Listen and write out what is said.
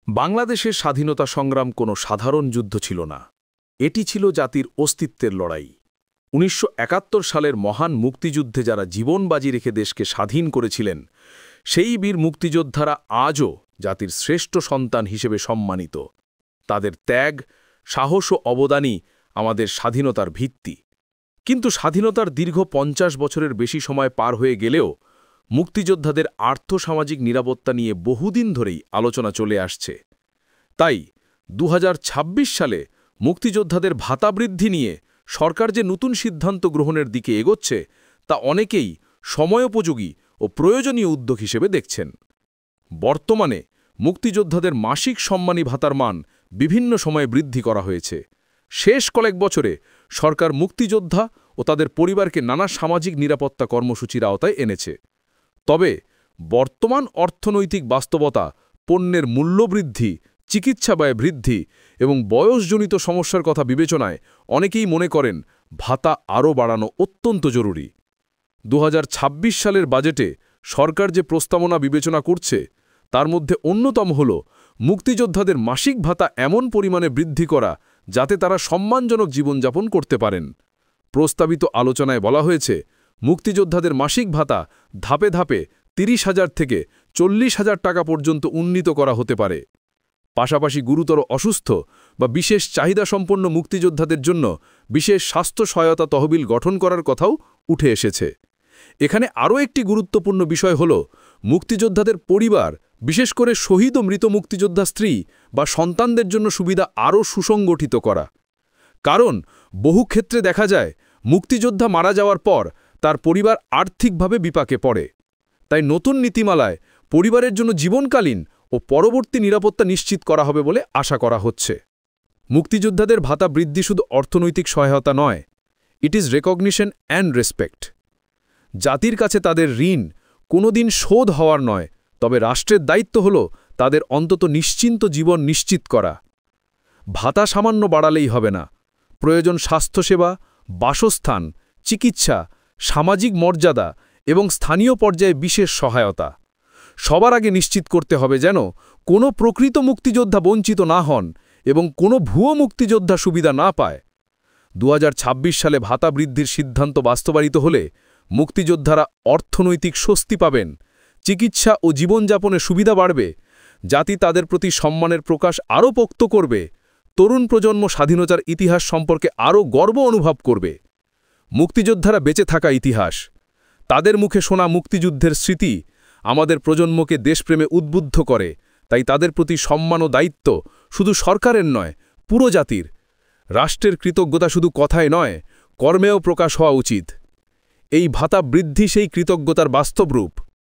বাংলাদেশের স্বাধীনতা সংগ্রাম কোনো সাধারণ যুদ্ধ ছিল না। এটি ছিল জাতির অস্তিত্বের লড়াই। ১৯৭১ সালের মহান মুক্তিযুদ্ধে যারা জীবন বাজি রেখে দেশকে স্বাধীন করেছিলেন, সেই বীর মুক্তিযোদ্ধারা আজও জাতির শ্রেষ্ঠ সন্তান হিসেবে সম্মানিত। তাদের ত্যাগ, সাহস ও অবদানই আমাদের স্বাধীনতার ভিত্তি। কিন্তু স্বাধীনতার দীর্ঘ ৫০ বছরের বেশি সময় পার হয়ে গেলেও মুক্তিযোদ্ধাদের আর্থসামাজিক নিরাপত্তা নিয়ে বহুদিন ধরেই আলোচনা চলে আসছে। তাই ২০২৬ সালে মুক্তিযোদ্ধাদের ভাতা বৃদ্ধি নিয়ে সরকার যে নতুন সিদ্ধান্ত গ্রহণের দিকে এগোচ্ছে, তা অনেকেই সময়োপযোগী ও প্রয়োজনীয় উদ্যোগ হিসেবে দেখছেন। বর্তমানে মুক্তিযোদ্ধাদের মাসিক সম্মানী ভাতার মান বিভিন্ন সময়ে বৃদ্ধি করা হয়েছে। শেষ কয়েক বছরে সরকার মুক্তিযোদ্ধা ও তাদের পরিবারকে নানা সামাজিক নিরাপত্তা কর্মসূচির আওতায় এনেছে। তবে বর্তমান অর্থনৈতিক বাস্তবতা, পণ্যের মূল্যবৃদ্ধি, চিকিৎসা ব্যয় বৃদ্ধি এবং বয়সজনিত সমস্যার কথা বিবেচনায় অনেকেই মনে করেন ভাতা আরও বাড়ানো অত্যন্ত জরুরি। ২০২৬ সালের বাজেটে সরকার যে প্রস্তাবনা বিবেচনা করছে, তার মধ্যে অন্যতম হল মুক্তিযোদ্ধাদের মাসিক ভাতা এমন পরিমাণে বৃদ্ধি করা যাতে তারা সম্মানজনক জীবনযাপন করতে পারেন। প্রস্তাবিত আলোচনায় বলা হয়েছে, মুক্তিযোদ্ধাদের মাসিক ভাতা ধাপে ধাপে ৩০,০০০ থেকে ৪০,০০০ টাকা পর্যন্ত উন্নীত করা হতে পারে। পাশাপাশি গুরুতর অসুস্থ বা বিশেষ চাহিদাসম্পন্ন মুক্তিযোদ্ধাদের জন্য বিশেষ স্বাস্থ্য সহায়তা তহবিল গঠন করার কথাও উঠে এসেছে। এখানে আরও একটি গুরুত্বপূর্ণ বিষয় হল মুক্তিযোদ্ধাদের পরিবার, বিশেষ করে শহীদ ও মৃত মুক্তিযোদ্ধা স্ত্রী বা সন্তানদের জন্য সুবিধা আরও সুসংগঠিত করা। কারণ বহু ক্ষেত্রে দেখা যায় মুক্তিযোদ্ধা মারা যাওয়ার পর তার পরিবার আর্থিকভাবে বিপাকে পড়ে। তাই নতুন নীতিমালায় পরিবারের জন্য জীবনকালীন ও পরবর্তী নিরাপত্তা নিশ্চিত করা হবে বলে আশা করা হচ্ছে। মুক্তিযোদ্ধাদের ভাতা বৃদ্ধি শুধু অর্থনৈতিক সহায়তা নয়, it is recognition and respect. জাতির কাছে তাদের ঋণ কোনোদিন শোধ হওয়ার নয়, তবে রাষ্ট্রের দায়িত্ব হল তাদের অন্তত নিশ্চিন্ত জীবন নিশ্চিত করা। ভাতা সামান্য বাড়ালেই হবে না, প্রয়োজন স্বাস্থ্যসেবা, বাসস্থান, চিকিৎসা, সামাজিক মর্যাদা এবং স্থানীয় পর্যায়ে বিশেষ সহায়তা। সবার আগে নিশ্চিত করতে হবে যেন কোনো প্রকৃত মুক্তিযোদ্ধা বঞ্চিত না হন এবং কোনো ভুয়ো মুক্তিযোদ্ধা সুবিধা না পায়। ২০২৬ সালে ভাতা বৃদ্ধির সিদ্ধান্ত বাস্তবায়িত হলে মুক্তিযোদ্ধারা অর্থনৈতিক স্বস্তি পাবেন, চিকিৎসা ও জীবনযাপনের সুবিধা বাড়বে, জাতি তাদের প্রতি সম্মানের প্রকাশ আরও পোক্ত করবে, তরুণ প্রজন্ম স্বাধীনতার ইতিহাস সম্পর্কে আরও গর্ব অনুভব করবে। মুক্তিযোদ্ধারা বেঁচে থাকা ইতিহাস, তাদের মুখে শোনা মুক্তিযুদ্ধের স্মৃতি আমাদের প্রজন্মকে দেশপ্রেমে উদ্বুদ্ধ করে। তাই তাদের প্রতি সম্মান ও দায়িত্ব শুধু সরকারের নয়, পুরো জাতির। রাষ্ট্রের কৃতজ্ঞতা শুধু কথায় নয়, কর্মেও প্রকাশ হওয়া উচিত। এই ভাতা বৃদ্ধি সেই কৃতজ্ঞতার বাস্তব রূপ।